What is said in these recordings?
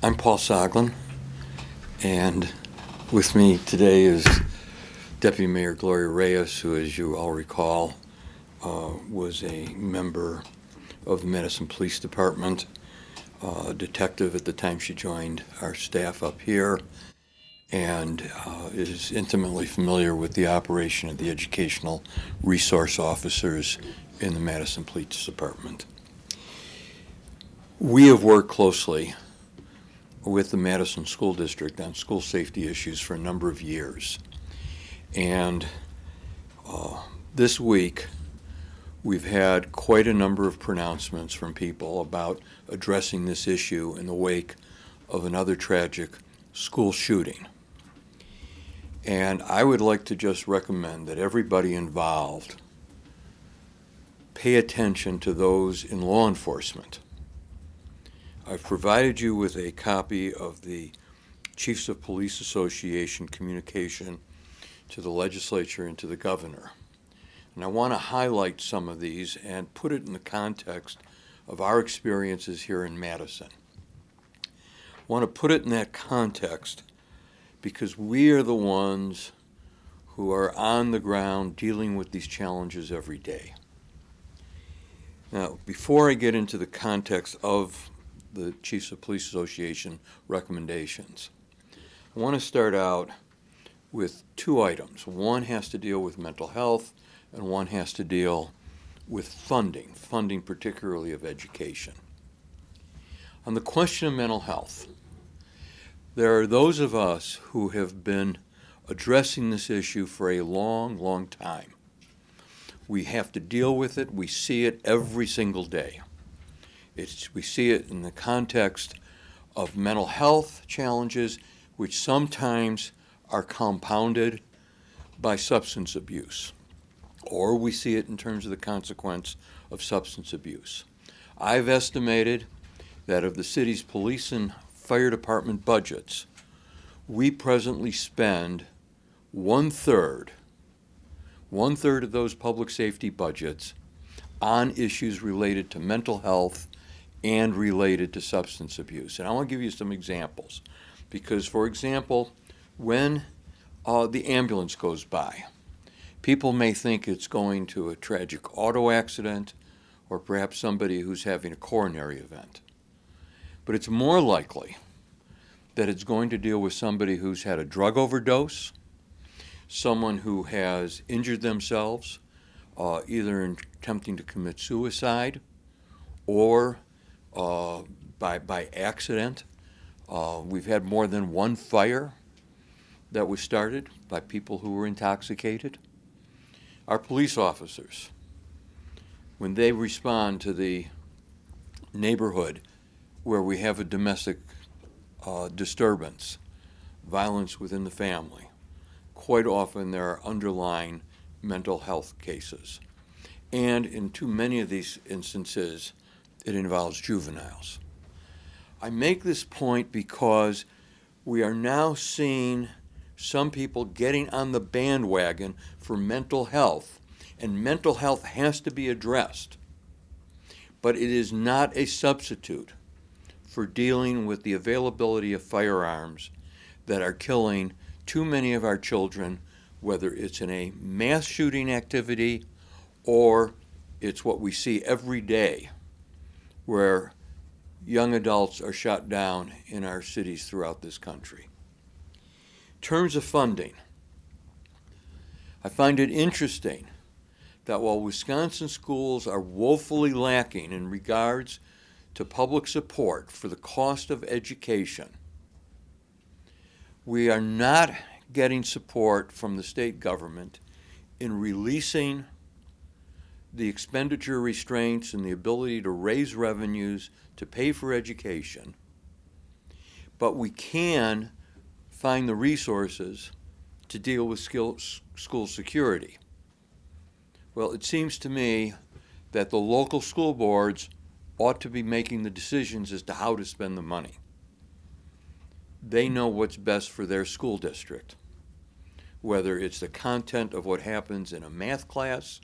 I'm Paul Soglin, and with me today is Deputy Mayor Gloria Reyes, who, as you all recall, was a member of the Madison Police Department, a detective at the time she joined our staff up here, and is intimately familiar with the operation of the educational resource officers in the Madison Police Department. We have worked closely with the Madison School District on school safety issues for a number of years. And this week, we've had quite a number of pronouncements from people about addressing this issue in the wake of another tragic school shooting. And I would like to just recommend that everybody involved pay attention to those in law enforcement. I've provided you with a copy of the Chiefs of Police Association communication to the legislature and to the governor. And I want to highlight some of these and put it in the context of our experiences here in Madison. I want to put it in that context because we are the ones who are on the ground dealing with these challenges every day. Now, before I get into the context of the Chiefs of Police Association recommendations, I want to start out with two items. One has to deal with mental health, and one has to deal with funding particularly of education. On the question of mental health, there are those of us who have been addressing this issue for a long, long time. We have to deal with it. We see it every single day. We see it in the context of mental health challenges, which sometimes are compounded by substance abuse, or we see it in terms of the consequence of substance abuse. I've estimated that of the city's police and fire department budgets, we presently spend one-third of those public safety budgets on issues related to mental health and related to substance abuse. And I want to give you some examples. Because, for example, when the ambulance goes by, people may think it's going to a tragic auto accident or perhaps somebody who's having a coronary event. But it's more likely that it's going to deal with somebody who's had a drug overdose, someone who has injured themselves, either in attempting to commit suicide or by accident. We've had more than one fire that was started by people who were intoxicated. Our police officers, when they respond to the neighborhood where we have a domestic disturbance, violence within the family, quite often there are underlying mental health cases. And in too many of these instances, it involves juveniles. I make this point because we are now seeing some people getting on the bandwagon for mental health, and mental health has to be addressed. But it is not a substitute for dealing with the availability of firearms that are killing too many of our children, whether it's in a mass shooting activity or it's what we see every day, where young adults are shot down in our cities throughout this country. In terms of funding, I find it interesting that while Wisconsin schools are woefully lacking in regards to public support for the cost of education, we are not getting support from the state government in releasing the expenditure restraints and the ability to raise revenues to pay for education, but we can find the resources to deal with school security. Well, it seems to me that the local school boards ought to be making the decisions as to how to spend the money. They know what's best for their school district, whether it's the content of what happens in a math class,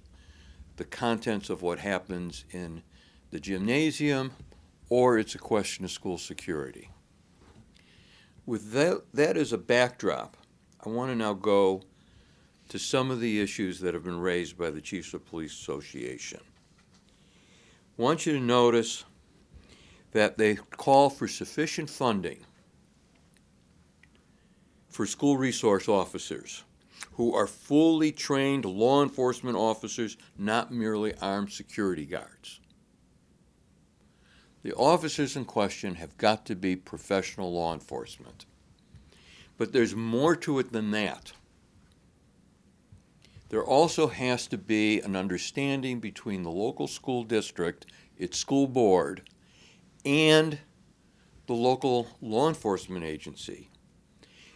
the contents of what happens in the gymnasium, or it's a question of school security. With that as a backdrop, I want to now go to some of the issues that have been raised by the Chiefs of Police Association. I want you to notice that they call for sufficient funding for school resource officers who are fully trained law enforcement officers, not merely armed security guards. The officers in question have got to be professional law enforcement. But there's more to it than that. There also has to be an understanding between the local school district, its school board, and the local law enforcement agency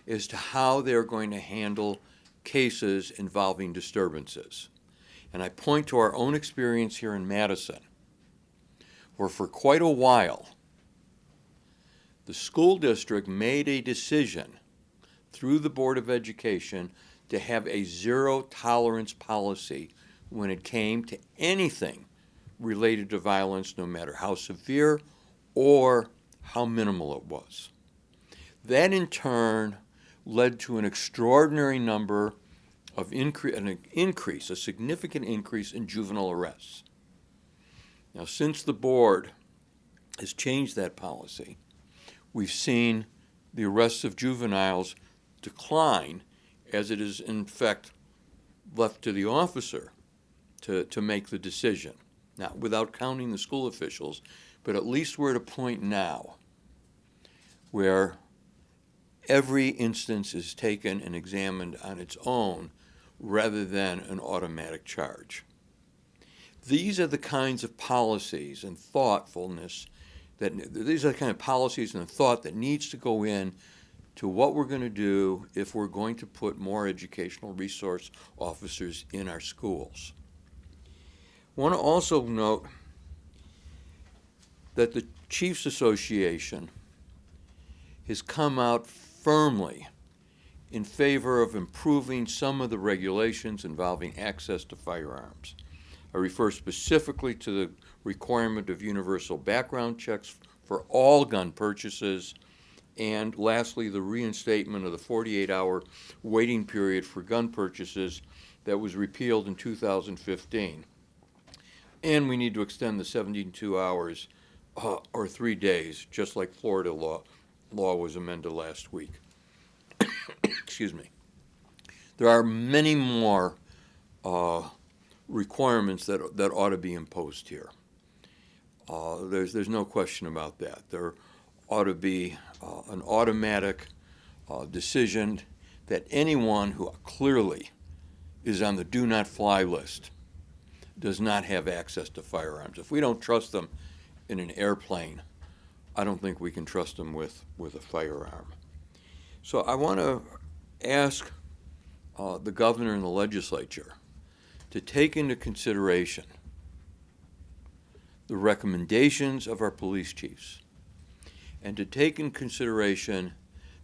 as to how they're going to handle cases involving disturbances. And I point to our own experience here in Madison, where for quite a while, the school district made a decision through the Board of Education to have a zero tolerance policy when it came to anything related to violence, no matter how severe or how minimal it was. That in turn led to an extraordinary number of a significant increase in juvenile arrests. Now, since the board has changed that policy, we've seen the arrests of juveniles decline, as it is in fact left to the officer to make the decision. Now, without counting the school officials, but at least we're at a point now where every instance is taken and examined on its own rather than an automatic charge. These are the kinds of policies and thoughtfulness these are the kind of policies and thought that needs to go in to what we're going to do if we're going to put more educational resource officers in our schools. I want to also note that the Chiefs Association has come out firmly in favor of improving some of the regulations involving access to firearms. I refer specifically to the requirement of universal background checks for all gun purchases, and lastly, the reinstatement of the 48-hour waiting period for gun purchases that was repealed in 2015. And we need to extend the 72 hours or 3 days, just like Florida law was amended last week. Excuse me. There are many more requirements that ought to be imposed here. There's no question about that. There ought to be an automatic decision that anyone who clearly is on the do not fly list does not have access to firearms. If we don't trust them in an airplane, I don't think we can trust them with a firearm. So I want to ask the governor and the legislature to take into consideration the recommendations of our police chiefs and to take in consideration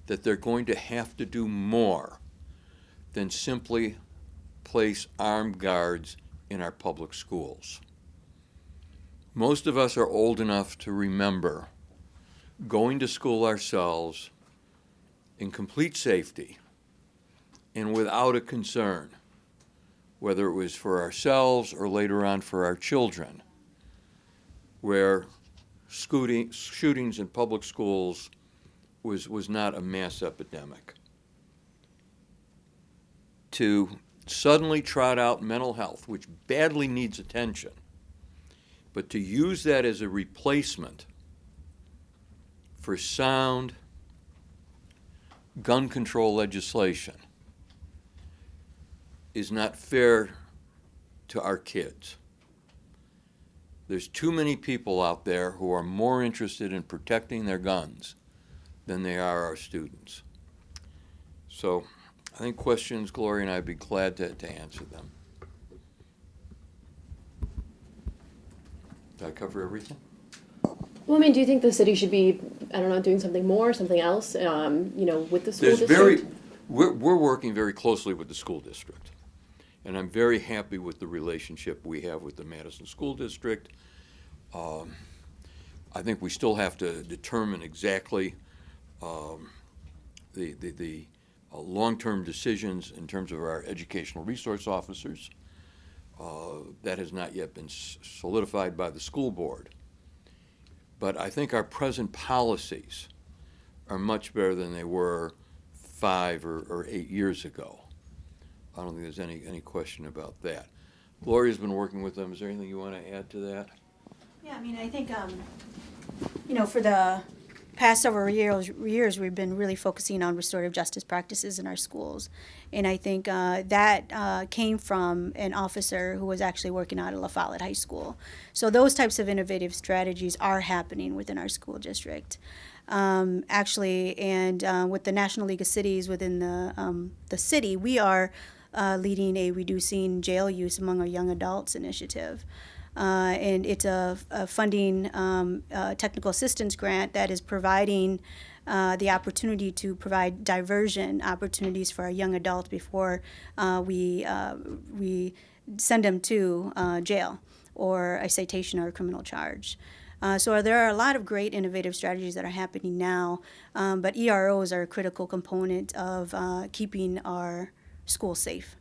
that they're going to have to do more than simply place armed guards in our public schools. Most of us are old enough to remember going to school ourselves in complete safety and without a concern, whether it was for ourselves or later on for our children, where shootings in public schools was not a mass epidemic. To suddenly trot out mental health, which badly needs attention, but to use that as a replacement for sound gun control legislation is not fair to our kids. There's too many people out there who are more interested in protecting their guns than they are our students. So I think questions, Gloria and I would be glad to answer them. Did I cover everything? Well, I mean, do you think the city should be, I don't know, doing something more, something else, with the school district? We're working very closely with the school district. And I'm very happy with the relationship we have with the Madison School District. I think we still have to determine exactly the long-term decisions in terms of our educational resource officers. That has not yet been solidified by the school board. But I think our present policies are much better than they were 5 or 8 years ago. I don't think there's any question about that. Gloria's been working with them. Is there anything you want to add to that? Yeah, I mean, I think, for the past several years, we've been really focusing on restorative justice practices in our schools. And I think that came from an officer who was actually working out at La Follette High School. So those types of innovative strategies are happening within our school district. Actually, and with the National League of Cities within the city, we are leading a reducing jail use among our young adults initiative. And it's a funding technical assistance grant that is providing the opportunity to provide diversion opportunities for our young adults before we send them to jail or a citation or a criminal charge. So there are a lot of great innovative strategies that are happening now, but EROs are a critical component of keeping our schools safe.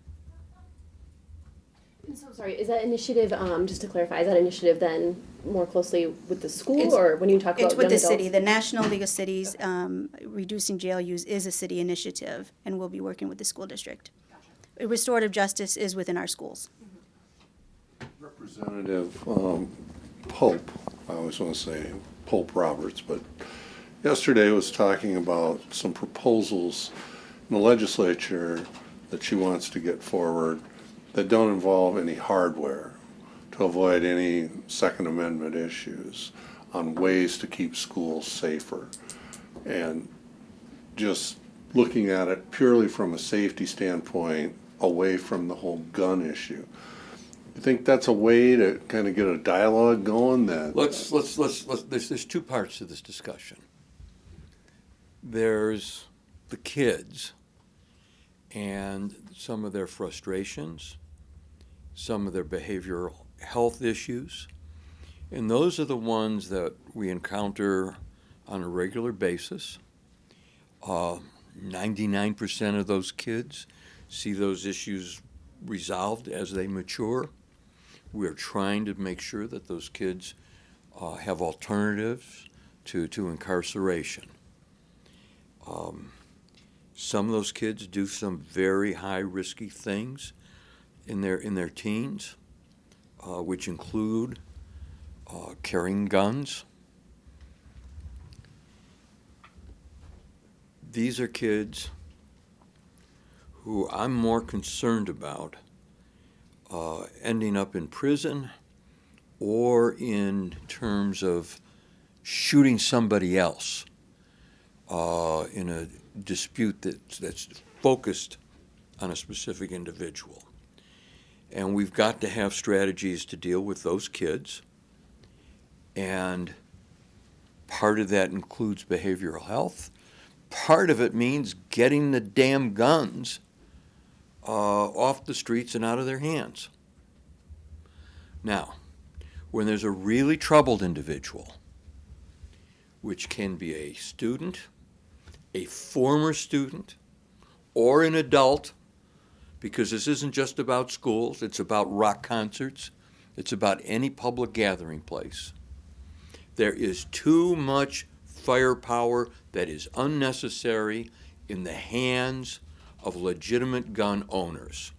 And so, sorry, is that initiative, just to clarify, is that initiative then more closely with the school, It's- or when you talk about It's with young the adults? city. The National League of Cities Reducing Jail Use is a city initiative, and we'll be working with the school district. Restorative justice is within our schools. Representative Pope, I always want to say Pope Roberts, but yesterday was talking about some proposals in the legislature that she wants to get forward that don't involve any hardware to avoid any Second Amendment issues on ways to keep schools safer. And just looking at it purely from a safety standpoint, away from the whole gun issue. You think that's a way to kind of get a dialogue going that? Let's there's 2 parts to this discussion. There's the kids and some of their frustrations, some of their behavioral health issues, and those are the ones that we encounter on a regular basis. 99% of those kids see those issues resolved as they mature. We're trying to make sure that those kids have alternatives to incarceration. Some of those kids do some very high risky things in their teens, which include carrying guns. These are kids who I'm more concerned about ending up in prison or in terms of shooting somebody else in a dispute that's focused on a specific individual. And we've got to have strategies to deal with those kids. And part of that includes behavioral health. Part of it means getting the damn guns off the streets and out of their hands. Now, when there's a really troubled individual, which can be a student, a former student, or an adult, because this isn't just about schools, it's about rock concerts, it's about any public gathering place. There is too much firepower that is unnecessary in the hands of legitimate gun owners.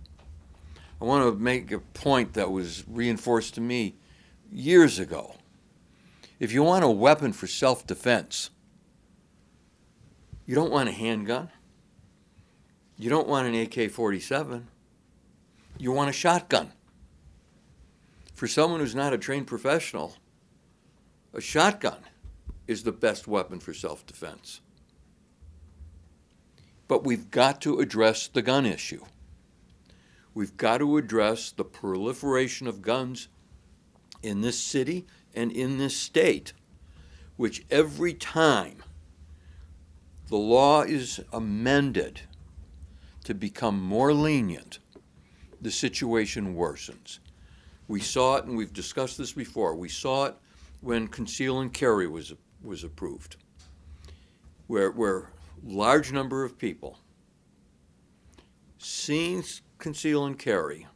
I want to make a point that was reinforced to me years ago. If you want a weapon for self-defense, you don't want a handgun. You don't want an AK-47. You want a shotgun. For someone who's not a trained professional, a shotgun is the best weapon for self-defense. But we've got to address the gun issue. We've got to address the proliferation of guns in this city and in this state, which every time the law is amended to become more lenient, the situation worsens. We saw it, and we've discussed this before, we saw it when conceal and carry was approved, where large number of people seeing conceal and carry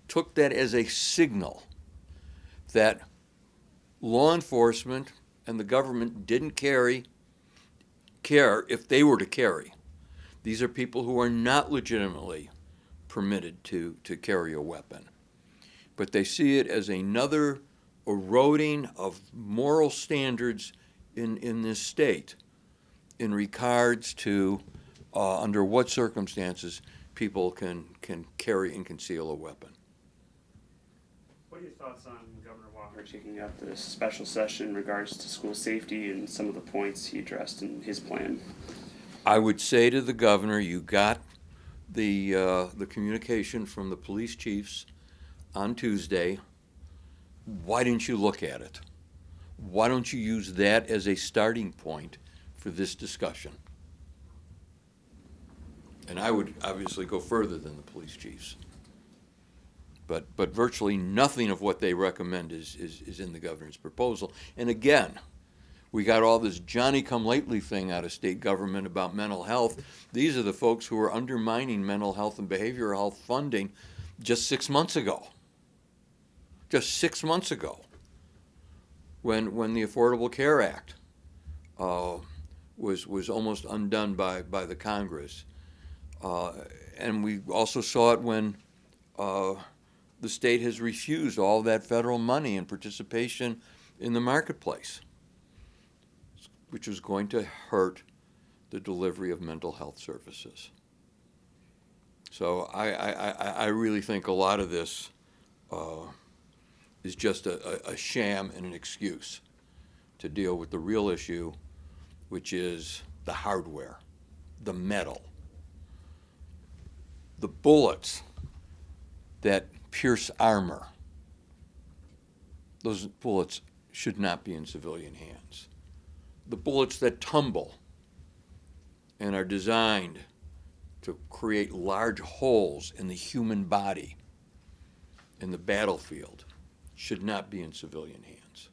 took that as a signal that law enforcement and the government didn't care if they were to carry. These are people who are not legitimately permitted to carry a weapon. But they see it as another eroding of moral standards in this state in regards to under what circumstances people can carry and conceal a weapon. What are your thoughts on Governor Walker taking up this special session in regards to school safety and some of the points he addressed in his plan? I would say to the governor, you got the communication from the police chiefs on Tuesday. Why didn't you look at it? Why don't you use that as a starting point for this discussion? And I would obviously go further than the police chiefs. But virtually nothing of what they recommend is in the governor's proposal. And again, we got all this Johnny-come-lately thing out of state government about mental health. These are the folks who are undermining mental health and behavioral health funding just 6 months ago. Just 6 months ago, when the Affordable Care Act was almost undone by the Congress. And we also saw it when the state has refused all that federal money and participation in the marketplace, which was going to hurt the delivery of mental health services. So I really think a lot of this is just a sham and an excuse to deal with the real issue, which is the hardware, the metal, the bullets that pierce armor. Those bullets should not be in civilian hands. The bullets that tumble and are designed to create large holes in the human body in the battlefield should not be in civilian hands.